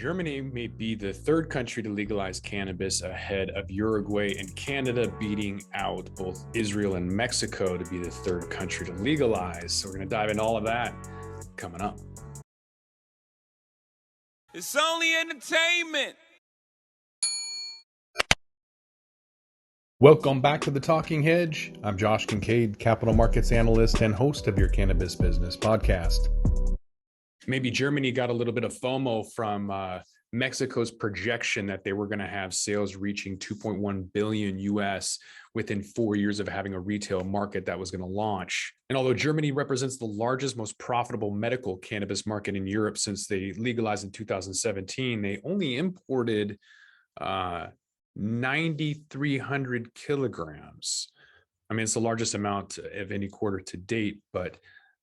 Germany may be the third country to legalize cannabis ahead of Uruguay and Canada, beating out both Israel and Mexico to be the third country to legalize. So we're going to dive into all of that coming up. It's only entertainment. Welcome back to the Talking Hedge. I'm Josh Kincaid, capital markets analyst and host of your Cannabis Business Podcast. Maybe Germany got a little bit of FOMO from Mexico's projection that they were going to have sales reaching 2.1 billion US within 4 years of having a retail market that was going to launch. And although Germany represents the largest, most profitable medical cannabis market in Europe since they legalized in 2017, they only imported 9,300 kilograms. I mean, it's the largest amount of any quarter to date, but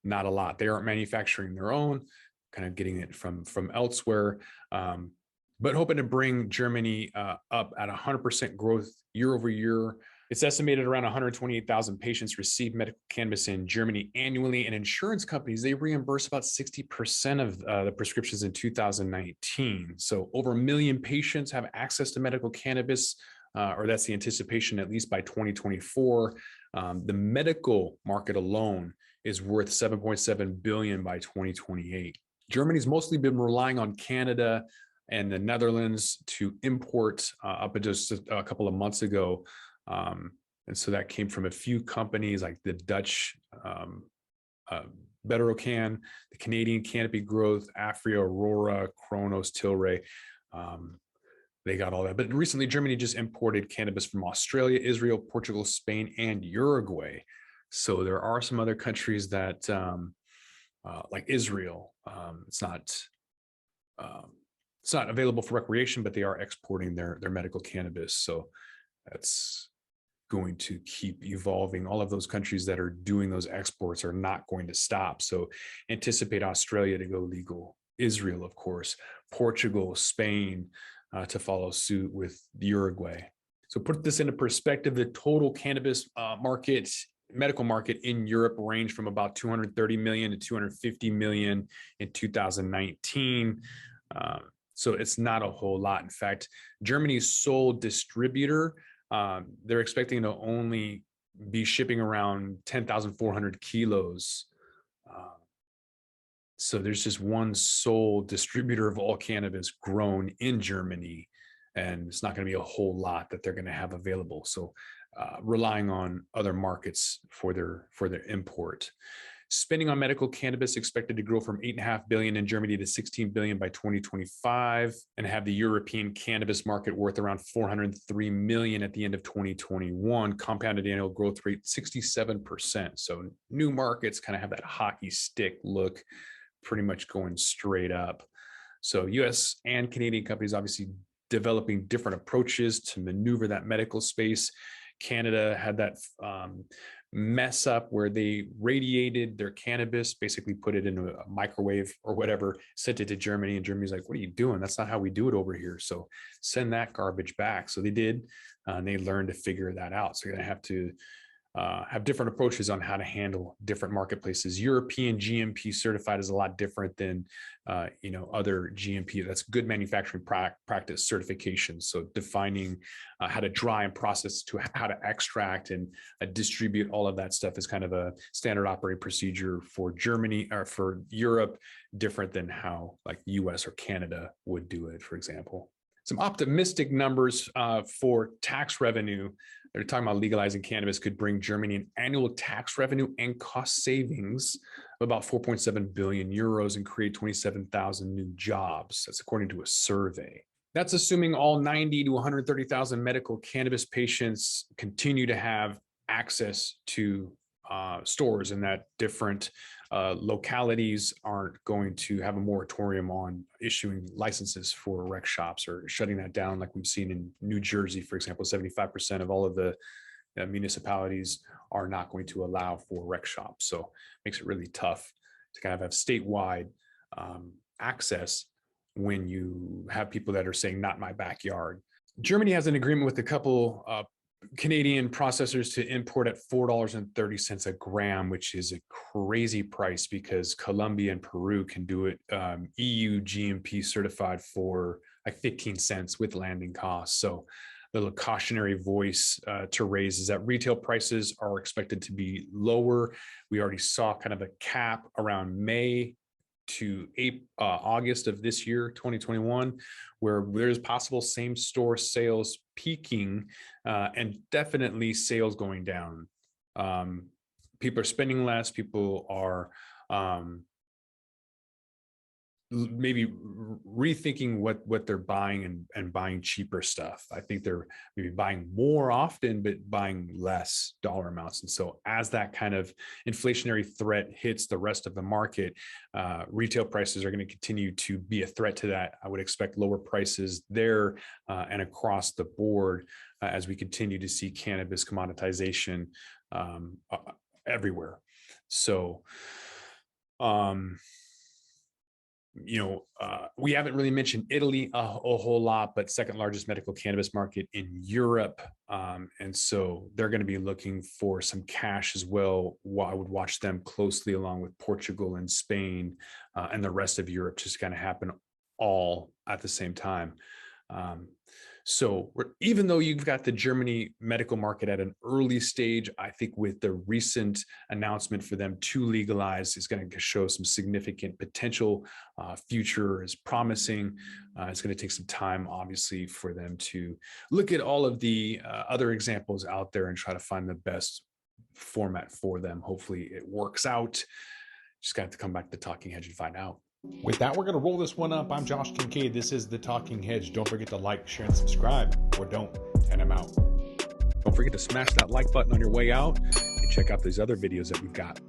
not a lot. They aren't manufacturing their own, kind of getting it from elsewhere, but hoping to bring Germany up at 100% growth year over year. It's estimated around 128,000 patients receive medical cannabis in Germany annually, and insurance companies, they reimburse about 60% of the prescriptions in 2019. So over 1 million patients have access to medical cannabis, or that's the anticipation, at least by 2024. The medical market alone is worth 7.7 billion by 2028. Germany's mostly been relying on Canada and the Netherlands to import up until just a couple of months ago. And so that came from a few companies like the Dutch Betterocan, the Canadian Canopy Growth, Afria, Aurora, Kronos, Tilray. They got all that. But recently, Germany just imported cannabis from Australia, Israel, Portugal, Spain, and Uruguay. So there are some other countries that, like Israel, it's not available for recreation, but they are exporting their medical cannabis. So that's going to keep evolving. All of those countries that are doing those exports are not going to stop. So anticipate Australia to go legal, Israel, of course, Portugal, Spain, to follow suit with Uruguay. So put this into perspective, the total cannabis medical market in Europe ranged from about 230 million to 250 million in 2019. So it's not a whole lot. In fact, Germany's sole distributor, they're expecting to only be shipping around 10,400 kilos. So there's just one sole distributor of all cannabis grown in Germany, and it's not going to be a whole lot that they're going to have available. So relying on other markets for their import. Spending on medical cannabis expected to grow from 8.5 billion in Germany to 16 billion by 2025, and have the European cannabis market worth around 403 million at the end of 2021. Compounded annual growth rate 67%. So new markets kind of have that hockey stick look, pretty much going straight up. So US and Canadian companies obviously developing different approaches to maneuver that medical space. Canada had that mess up where they radiated their cannabis, basically put it into a microwave or whatever, sent it to Germany, and Germany's like, what are you doing? That's not how we do it over here. So send that garbage back. So they did, and they learned to figure that out. So you're going to have to have different approaches on how to handle different marketplaces. European GMP certified is a lot different than other GMP. That's good manufacturing practice certification. So defining how to dry and process to how to extract and distribute all of that stuff is kind of a standard operating procedure for Germany or for Europe, different than how like US or Canada would do it, for example. Some optimistic numbers for tax revenue. They're talking about legalizing cannabis could bring Germany an annual tax revenue and cost savings of about 4.7 billion euros and create 27,000 new jobs. That's according to a survey. That's assuming all 90 to 130,000 medical cannabis patients continue to have access to stores, and that different localities aren't going to have a moratorium on issuing licenses for rec shops or shutting that down like we've seen in New Jersey, for example. 75% of all of the municipalities are not going to allow for rec shops. So it makes it really tough to kind of have statewide access when you have people that are saying, not my backyard. Germany has an agreement with a couple Canadian processors to import at $4.30 a gram, which is a crazy price because Colombia and Peru can do it EU GMP certified for like 15 cents with landing costs. So the little cautionary voice to raise is that retail prices are expected to be lower. We already saw kind of a cap around May to August of this year, 2021, where there's possible same store sales peaking and definitely sales going down. People are spending less. People are maybe rethinking what they're buying and buying cheaper stuff. I think they're maybe buying more often, but buying less dollar amounts. And so as that kind of inflationary threat hits the rest of the market, retail prices are going to continue to be a threat to that. I would expect lower prices there and across the board as we continue to see cannabis commoditization everywhere. So, we haven't really mentioned Italy a whole lot, but second largest medical cannabis market in Europe. And so they're going to be looking for some cash as well. I would watch them closely along with Portugal and Spain and the rest of Europe, just kind of happen all at the same time. So even though you've got the Germany medical market at an early stage, I think with the recent announcement for them to legalize is going to show some significant potential. Future is promising. It's going to take some time, obviously, for them to look at all of the other examples out there and try to find the best format for them. Hopefully it works out. Just got to come back to Talking Hedge and find out. With that, we're going to roll this one up. I'm Josh Kincaid. This is The Talking Hedge. Don't forget to like, share, and subscribe, or don't, and I'm out. Don't forget to smash that like button on your way out and check out these other videos that we've got.